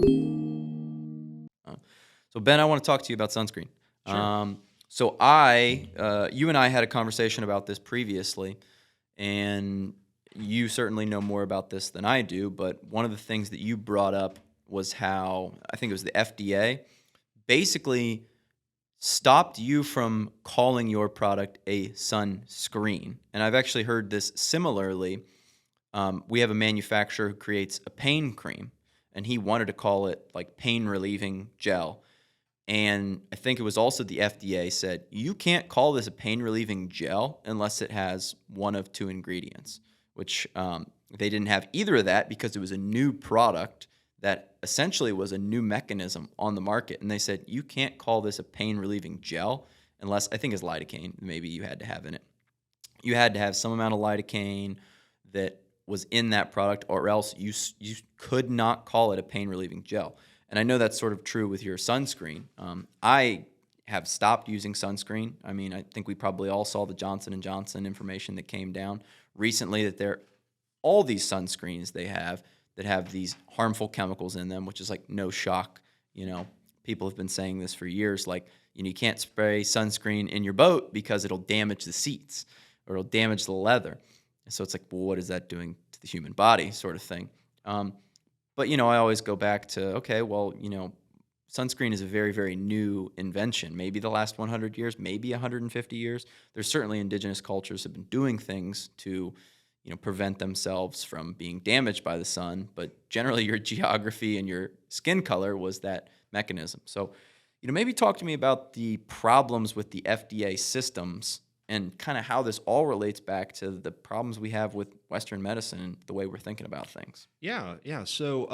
Uh, So Ben, I want to talk to you about sunscreen. Sure. You and I had a conversation about this previously, and you certainly know more about this than I do. But one of the things that you brought up was how I think it was the FDA basically stopped you from calling your product a sunscreen. And I've actually heard this similarly. We have a manufacturer who creates a pain cream, and he wanted to call it like pain relieving gel. And I think it was also the FDA said, you can't call this a pain relieving gel unless it has one of two ingredients, which they didn't have either of that because it was a new product that essentially was a new mechanism on the market. And they said, you can't call this a pain relieving gel unless, I think it's lidocaine, maybe you had to have in it. You had to have some amount of lidocaine that was in that product, or else you could not call it a pain relieving gel. And I know that's sort of true with your sunscreen. I have stopped using sunscreen. I mean, I think we probably all saw the Johnson and Johnson information that came down recently that there all these sunscreens they have that have these harmful chemicals in them, which is like no shock. You know, people have been saying this for years. Like, you can't spray sunscreen in your boat because it'll damage the seats or it'll damage the leather. And so it's like, well, what is that doing to the human body, sort of thing. But, I always go back to, okay, well, sunscreen is a very, very new invention. Maybe the last 100 years, maybe 150 years. There's certainly indigenous cultures have been doing things to, prevent themselves from being damaged by the sun. But generally your geography and your skin color was that mechanism. So, maybe talk to me about the problems with the FDA systems and kind of how this all relates back to the problems we have with Western medicine and the way we're thinking about things. Yeah, yeah. So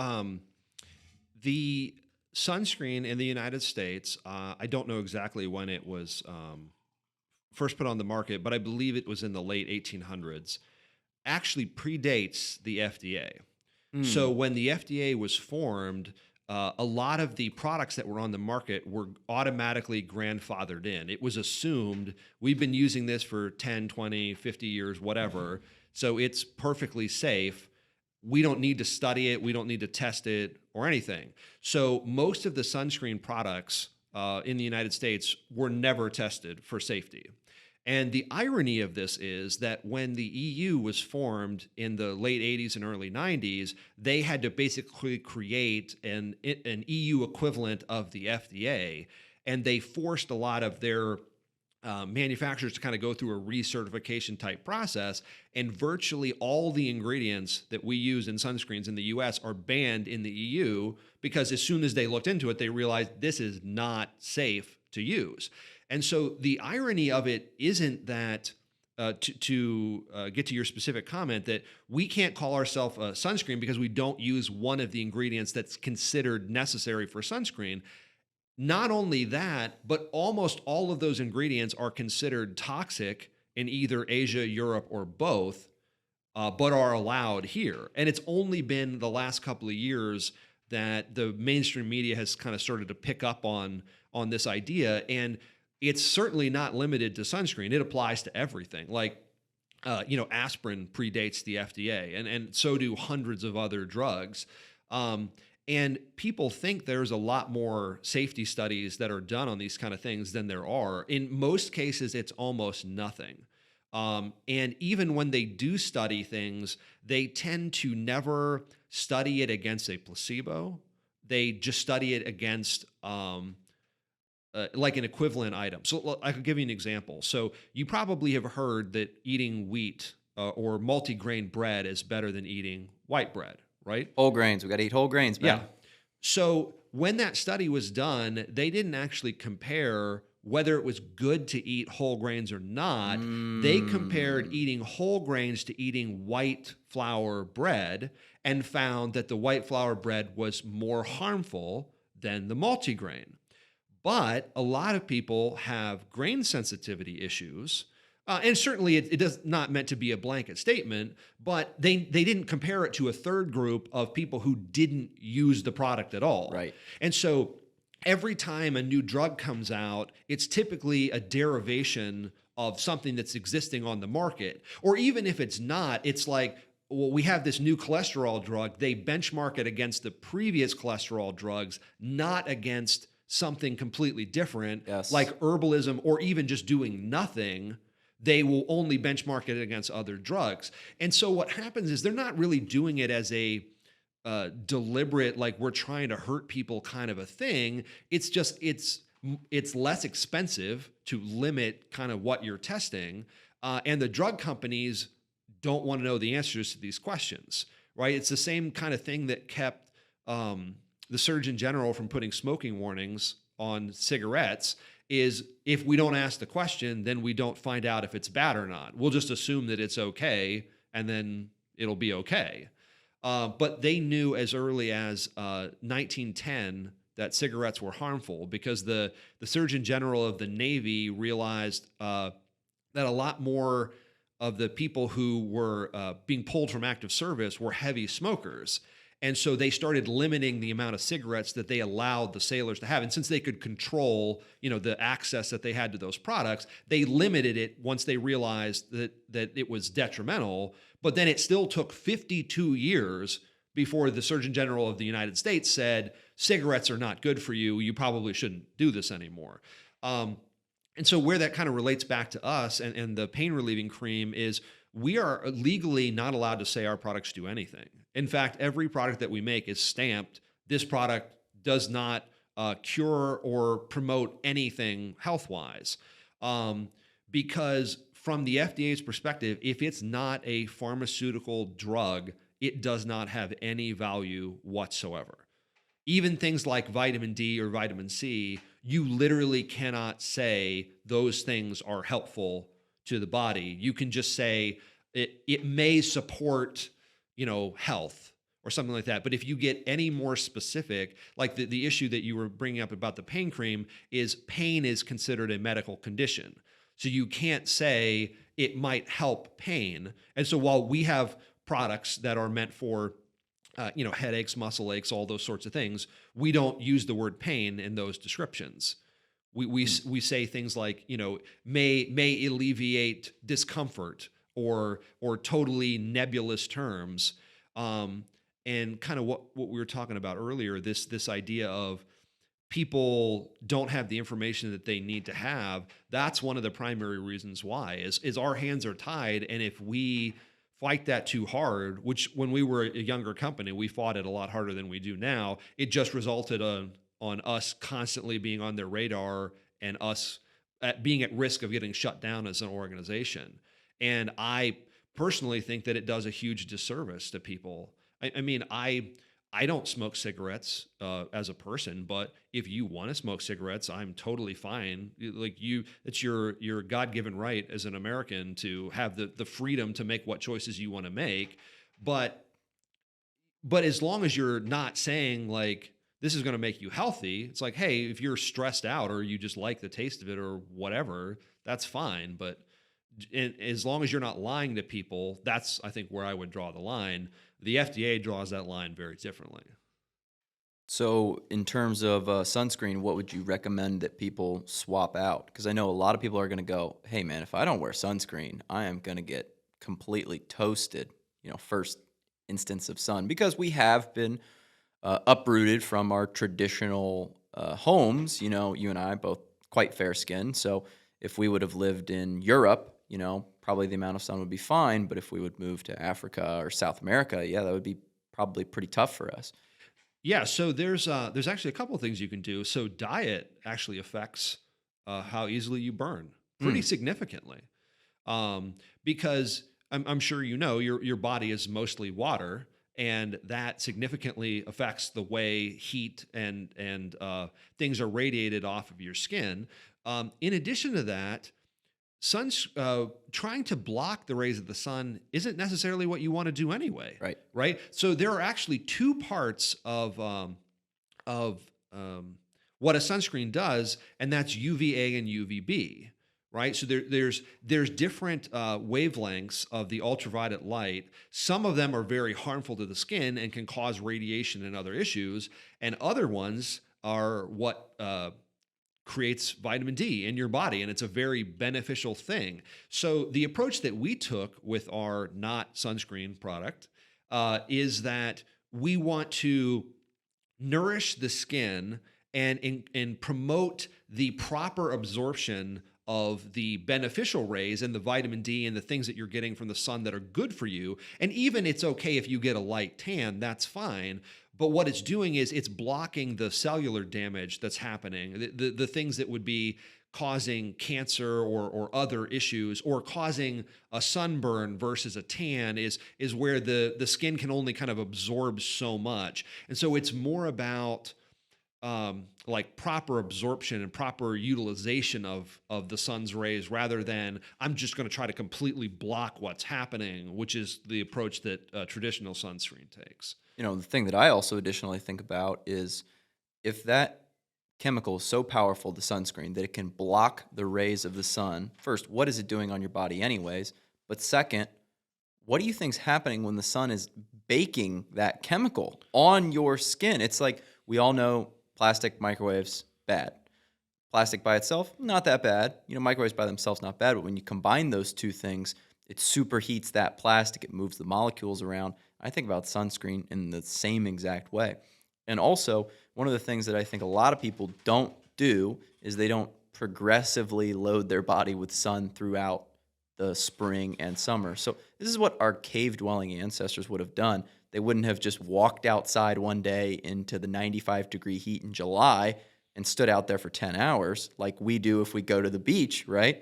the sunscreen in the United States, I don't know exactly when it was first put on the market, but I believe it was in the late 1800s. Actually predates the FDA. So Hmm. when the FDA was formed, a lot of the products that were on the market were automatically grandfathered in. It was assumed we've been using this for 10, 20, 50 years, whatever. So it's perfectly safe. We don't need to study it. We don't need to test it or anything. So most of the sunscreen products in the United States were never tested for safety. And the irony of this is that when the EU was formed in the late 80s and early 90s, they had to basically create an EU equivalent of the FDA. And they forced a lot of their manufacturers to kind of go through a recertification type process. And virtually all the ingredients that we use in sunscreens in the US are banned in the EU because as soon as they looked into it, they realized this is not safe to use. And so the irony of it isn't that to get to your specific comment that we can't call ourselves a sunscreen because we don't use one of the ingredients that's considered necessary for sunscreen. Not only that, but almost all of those ingredients are considered toxic in either Asia, Europe, or both, but are allowed here. And it's only been the last couple of years that the mainstream media has kind of started to pick up on this idea. And it's certainly not limited to sunscreen. It applies to everything. Like, aspirin predates the FDA, and so do hundreds of other drugs. And people think there's a lot more safety studies that are done on these kind of things than there are. In most cases, it's almost nothing. And even when they do study things, they tend to never study it against a placebo. They just study it against like an equivalent item. So I could give you an example. So you probably have heard that eating wheat or multigrain bread is better than eating white bread, right? Whole grains. We got to eat whole grains, Yeah. man. So when that study was done, they didn't actually compare whether it was good to eat whole grains or not. They compared Mm. eating whole grains to eating white flour bread and found that the white flour bread was more harmful than the multigrain. But a lot of people have grain sensitivity issues. And certainly it does not meant to be a blanket statement, but they didn't compare it to a third group of people who didn't use the product at all. Right. And so every time a new drug comes out, it's typically a derivation of something that's existing on the market. Or even if it's not, it's like well, we have this new cholesterol drug. They benchmark it against the previous cholesterol drugs, not against something completely different, Yes. like herbalism or even just doing nothing. They will only benchmark it against other drugs. And so what happens is they're not really doing it as a deliberate, like we're trying to hurt people kind of a thing. It's just it's less expensive to limit kind of what you're testing, and the drug companies don't want to know the answers to these questions, right? It's the same kind of thing that kept the Surgeon General from putting smoking warnings on cigarettes. Is if we don't ask the question, then we don't find out if it's bad or not. We'll just assume that it's okay, and then it'll be okay. But they knew as early as 1910 that cigarettes were harmful because the Surgeon General of the Navy realized that a lot more of the people who were being pulled from active service were heavy smokers. And so they started limiting the amount of cigarettes that they allowed the sailors to have. And since they could control, the access that they had to those products, they limited it once they realized that it was detrimental. But then it still took 52 years before the Surgeon General of the United States said, cigarettes are not good for you. You probably shouldn't do this anymore. And so where that kind of relates back to us and the pain relieving cream is we are legally not allowed to say our products do anything. In fact, every product that we make is stamped. This product does not cure or promote anything health-wise. Because from the FDA's perspective, if it's not a pharmaceutical drug, it does not have any value whatsoever. Even things like vitamin D or vitamin C, you literally cannot say those things are helpful to the body. You can just say it may support, health or something like that. But if you get any more specific, like the issue that you were bringing up about the pain cream is pain is considered a medical condition. So you can't say it might help pain. And so while we have products that are meant for headaches, muscle aches, all those sorts of things, we don't use the word pain in those descriptions. We say things like, may alleviate discomfort or totally nebulous terms. And kind of what we were talking about earlier, this idea of people don't have the information that they need to have. That's one of the primary reasons why is our hands are tied. And if we fight that too hard, which when we were a younger company, we fought it a lot harder than we do now, it just resulted on us constantly being on their radar and us being at risk of getting shut down as an organization. And I personally think that it does a huge disservice to people. I mean, I don't smoke cigarettes as a person, but if you want to smoke cigarettes, I'm totally fine. It's your God-given right as an American to have the freedom to make what choices you want to make. But as long as you're not saying like this is going to make you healthy, it's like, hey, if you're stressed out or you just like the taste of it or whatever, that's fine. But as long as you're not lying to people, that's I think where I would draw the line. The FDA draws that line very differently. So, in terms of sunscreen, what would you recommend that people swap out? Because I know a lot of people are going to go, hey, man, if I don't wear sunscreen, I am going to get completely toasted, first instance of sun. Because we have been uprooted from our traditional homes. You and I both quite fair skinned. So, if we would have lived in Europe, probably the amount of sun would be fine. But if we would move to Africa or South America, yeah, that would be probably pretty tough for us. Yeah, so there's actually a couple of things you can do. So diet actually affects how easily you burn pretty Mm, significantly, because I'm sure your body is mostly water, and that significantly affects the way heat and things are radiated off of your skin. In addition to that, trying to block the rays of the sun isn't necessarily what you want to do anyway, right. right? So there are actually two parts of what a sunscreen does, and that's UVA and UVB, right? So there's different wavelengths of the ultraviolet light. Some of them are very harmful to the skin and can cause radiation and other issues, and other ones are what creates vitamin D in your body, and it's a very beneficial thing. So the approach that we took with our not sunscreen product is that we want to nourish the skin and promote the proper absorption of the beneficial rays and the vitamin D and the things that you're getting from the sun that are good for you. And even it's okay if you get a light tan, that's fine. But what it's doing is it's blocking the cellular damage that's happening, the things that would be causing cancer or other issues, or causing a sunburn versus a tan is where the skin can only kind of absorb so much. And so it's more about like proper absorption and proper utilization of the sun's rays, rather than I'm just going to try to completely block what's happening, which is the approach that traditional sunscreen takes. The thing that I also additionally think about is if that chemical is so powerful, the sunscreen, that it can block the rays of the sun. First, what is it doing on your body anyways? But second, what do you think's happening when the sun is baking that chemical on your skin? It's like we all know plastic, microwaves, bad. Plastic by itself, not that bad. Microwaves by themselves, not bad. But when you combine those two things, it superheats that plastic. It moves the molecules around. I think about sunscreen in the same exact way. And also, one of the things that I think a lot of people don't do is they don't progressively load their body with sun throughout the spring and summer. So this is what our cave-dwelling ancestors would have done. They wouldn't have just walked outside one day into the 95-degree heat in July and stood out there for 10 hours like we do if we go to the beach, right?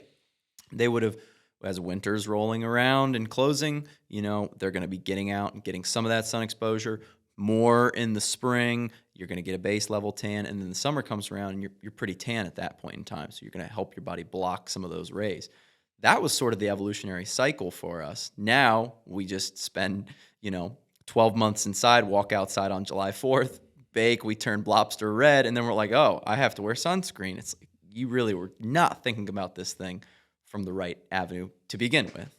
They would have, as winter's rolling around and closing, they're going to be getting out and getting some of that sun exposure. More in the spring, you're going to get a base level tan, and then the summer comes around and you're pretty tan at that point in time. So you're going to help your body block some of those rays. That was sort of the evolutionary cycle for us. Now we just spend, 12 months inside, walk outside on July 4th, bake, we turn lobster red, and then we're like, oh, I have to wear sunscreen. It's like you really were not thinking about this thing from the right avenue to begin with.